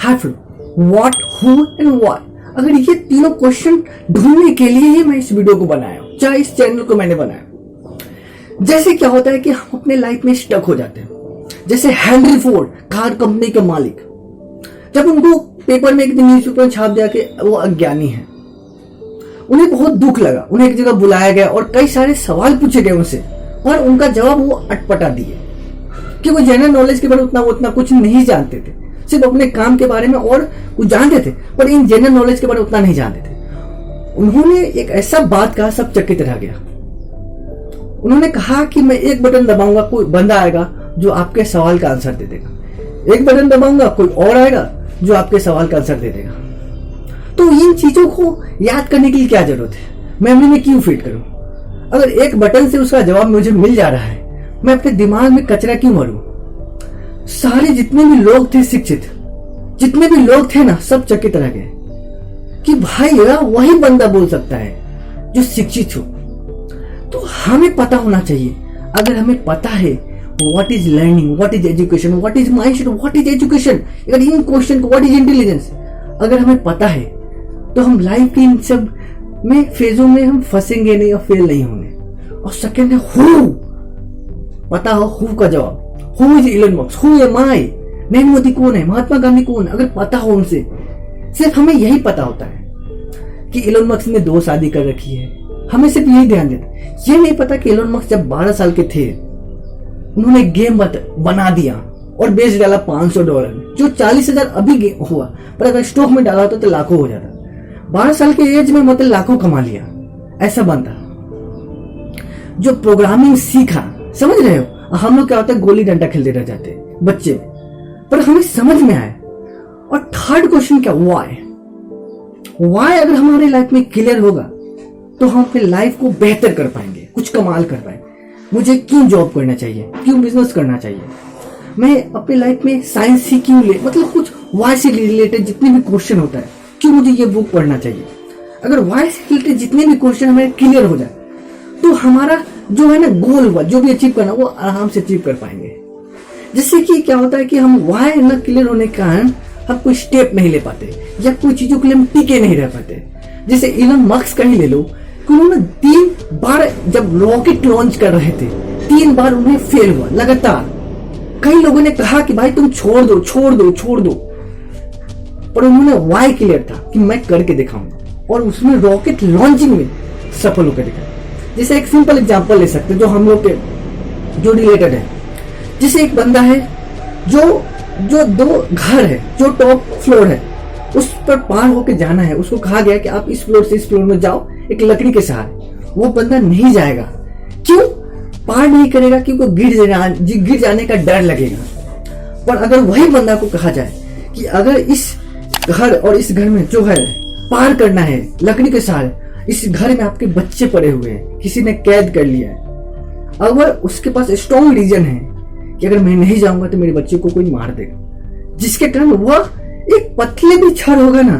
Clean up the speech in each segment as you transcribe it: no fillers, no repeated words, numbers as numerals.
How, what, who and why. अगर ये तीनों क्वेश्चन ढूंढने के लिए ही मैं इस वीडियो को बनाया हूं, चाहे इस चैनल को मैंने बनाया। जैसे क्या होता है कि हम अपने लाइफ में स्टक हो जाते हैं। जैसे हेनरी फोर्ड, कार कंपनी के मालिक, जब उनको पेपर में एक दिन न्यूज़पेपर छाप दिया कि वो अज्ञानी है, उन्हें बहुत दुख लगा। उन्हें एक जगह बुलाया गया और कई सारे सवाल पूछे गए उनसे, और उनका जवाब वो अटपटा दिए कि वो जनरल नॉलेज के बारे में उतना कुछ नहीं जानते थे, सिर्फ अपने काम के बारे में और कुछ जानते थे, पर इन जनरल नॉलेज के बारे में उतना नहीं जानते थे। उन्होंने एक ऐसा बात कहा, सब चकित रह गया। उन्होंने कहा कि मैं एक बटन दबाऊंगा, कोई बंदा आएगा जो आपके सवाल का आंसर दे देगा। एक बटन दबाऊंगा, कोई और आएगा जो आपके सवाल का आंसर दे देगा। तो इन चीजों को याद करने के लिए क्या जरूरत है? मेमोरी में क्यों फिट करूं? अगर एक बटन से उसका जवाब मुझे मिल जा रहा है, मैं अपने दिमाग में कचरा क्यों भरूं? सारे जितने भी लोग थे शिक्षित, जितने भी लोग थे ना, सब चकित रह गए कि भाई वही बंदा बोल सकता है जो शिक्षित हो। तो हमें पता होना चाहिए। अगर हमें पता है what is learning, what is education, what is mindset, what is education, अगर इन क्वेश्चन को व्हाट इज इंटेलिजेंस अगर हमें पता है, तो हम लाइफ के इन सब में फेजों में हम फंसेंगे नहीं और फेल नहीं होंगे। और सेकंड है हु, पता हो हु का जवाब। Who is Elon Musk, who am I, Narendra Modi कौन है, महात्मा गांधी कौन है, अगर पता हो उनसे। सिर्फ हमें यही पता होता है कि इलन मस्क ने 2 शादी कर रखी है, हमें सिर्फ यही ध्यान देता है। ये नहीं पता कि इलन मस्क जब 12 साल के थे, उन्होंने गेम बना दिया और बेच डाला $500 में, जो 40,000 अभी हुआ, पर अगर स्टॉक में डाला होता तो लाखों हो जाता। 12 साल के एज में मतलब लाखों कमा लिया। ऐसा बनता जो प्रोग्रामिंग सीखा, समझ रहे हो? हम लोग क्या होता है, गोली डंडा खेलते रह जाते बच्चे में, पर हमें समझ में आए। और थर्ड क्वेश्चन क्या, व्हाई। व्हाई अगर हमारे लाइफ में क्लियर होगा तो हम अपनी लाइफ को बेहतर कर पाएंगे, कुछ कमाल कर पाएंगे। मुझे क्यों जॉब करना चाहिए, क्यों बिजनेस करना चाहिए, मैं अपनी लाइफ में साइंस ही क्यों ले, मतलब कुछ व्हाई से रिलेटेड जितने भी क्वेश्चन होता है, क्यों मुझे ये बुक पढ़ना चाहिए। अगर व्हाई से रिलेटेड जितने भी क्वेश्चन हमें क्लियर हो जाए, तो हमारा जो है ना गोल हुआ, जो भी अचीव करना, वो आराम से अचीव कर पाएंगे। जिससे कि क्या होता है कि हम व्हाई ना क्लियर होने के कारण हम कोई स्टेप नहीं ले पाते, या कोई चीजों के लिए हम टिके नहीं रह पाते। जैसे इलन मस्क का ही ले लो, उन्होंने 3 बार जब रॉकेट लॉन्च कर रहे थे, 3 बार उन्हें फेल हुआ लगातार। कई लोगों ने कहा कि भाई तुम छोड़ दो, पर उन्होंने व्हाई क्लियर था कि मैं करके दिखाऊंगा, और उसमें रॉकेट लॉन्चिंग में सफल होकर दिखाया। जैसे एक सिंपल एग्जांपल ले सकते हैं जो हम लोग के जो रिलेटेड है। जैसे एक बंदा है जो 2 घर है, जो टॉप फ्लोर है, उस पर पार होकर जाना है। उसको कहा गया कि आप इस फ्लोर से इस फ्लोर में जाओ एक लकड़ी के सहारे। वो बंदा नहीं जाएगा, क्यों? पार नहीं करेगा क्योंकि गिर जाने का डर लगेगा। पर अगर वही बंदा को कहा जाए कि अगर इस घर और इस घर में जो है पार करना है लकड़ी के सहारे, इस घर में आपके बच्चे पड़े हुए हैं, किसी ने कैद कर लिया है, अगर उसके पास स्ट्रॉन्ग रीजन है कि अगर मैं नहीं जाऊंगा तो मेरे बच्चे को कोई मार देगा, जिसके कारण वह एक पतले भी छड़ होगा ना,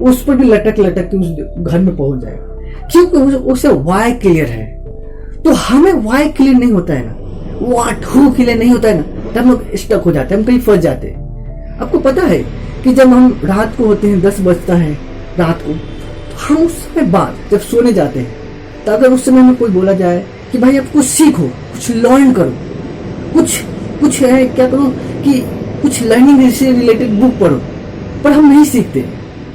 उस पर भी लटक के उस घर में पहुंच जाएगा, क्योंकि उसे व्हाई क्लियर है। तो हमें व्हाई क्लियर नहीं होता है ना, व्हाट हु क्लियर नहीं होता है ना, तब हम लोग स्टक हो जाते हैं, हम कहीं फंस जाते हैं। आपको पता है कि जब हम रात को होते हैं, 10 बजता है रात को, तो हम उस समय बाद जब सोने जाते हैं, तो अगर उस समय में कोई बोला जाए कि भाई आप कुछ सीखो, कुछ लर्न करो, कुछ है क्या करो कि कुछ लर्निंग से रिलेटेड बुक पढ़ो, पर हम नहीं सीखते।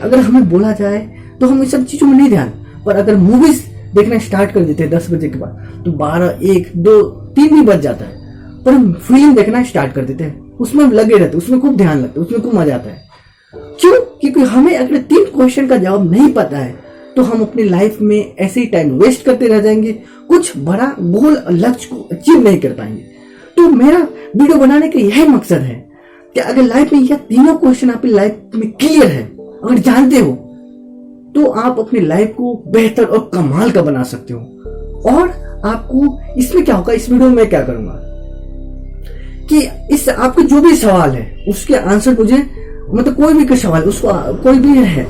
अगर हमें बोला जाए तो हम इस सब चीजों में नहीं ध्यान। पर अगर मूवीज देखना स्टार्ट कर देते हैं 10 बजे के बाद, तो 12, 1, 2, 3 भी बज जाता है, पर हम फिल्म देखना स्टार्ट कर देते हैं, उसमें हम लगे रहते, उसमें खूब ध्यान लगता है, उसमें खूब मजा आता है। क्यों? क्योंकि हमें अगर 3 क्वेश्चन का जवाब नहीं पता है, तो हम अपनी लाइफ में ऐसे ही टाइम वेस्ट करते रह जाएंगे, कुछ बड़ा गोल लक्ष्य को अचीव नहीं कर पाएंगे। तो मेरा वीडियो बनाने का यही मकसद है कि अगर लाइफ में यह तीनों क्वेश्चन आपकी लाइफ में क्लियर है, अगर जानते हो, तो आप अपनी लाइफ को बेहतर और कमाल का बना सकते हो। और आपको इसमें क्या होगा, इस वीडियो में क्या करूंगा कि इस आपके जो भी सवाल है उसके आंसर मुझे, मतलब कोई भी सवाल उसको कोई भी है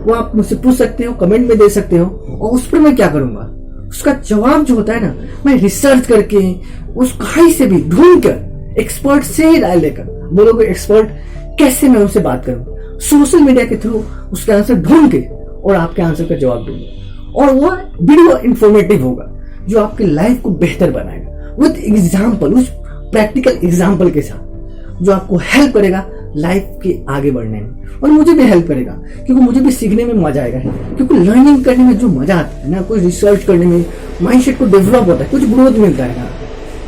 वो आप मुझसे पूछ सकते हो, कमेंट में दे सकते हो, और उस पर मैं क्या करूंगा, उसका जवाब जो होता है ना, मैं रिसर्च करके उस कहीं से भी ढूंढ कर एक्सपर्ट से ही राय लेकर, बोलोगे एक्सपर्ट कैसे मैं उनसे बात करूं, सोशल मीडिया के थ्रू उसके आंसर ढूंढ के और आपके आंसर का जवाब दूंगा। और वो वीडियो इंफॉर्मेटिव होगा जो आपकी लाइफ को बेहतर बनाएगा विद एग्जाम्पल, उस प्रैक्टिकल एग्जाम्पल के साथ जो आपको हेल्प करेगा लाइफ के आगे बढ़ने में। और मुझे भी हेल्प करेगा क्योंकि मुझे भी सीखने में मजा आएगा। क्योंकि लर्निंग करने में जो मजा आता है ना, कोई रिसर्च करने में माइंडसेट को डेवलप होता है, कुछ ग्रोथ मिलता है ना।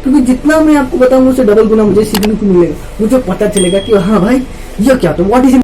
क्योंकि जितना मैं आपको बताऊंगा उससे डबल गुना मुझे सीखने को मिलेगा। मुझे पता चलेगा कि हाँ भाई ये क्या, तो व्हाट इज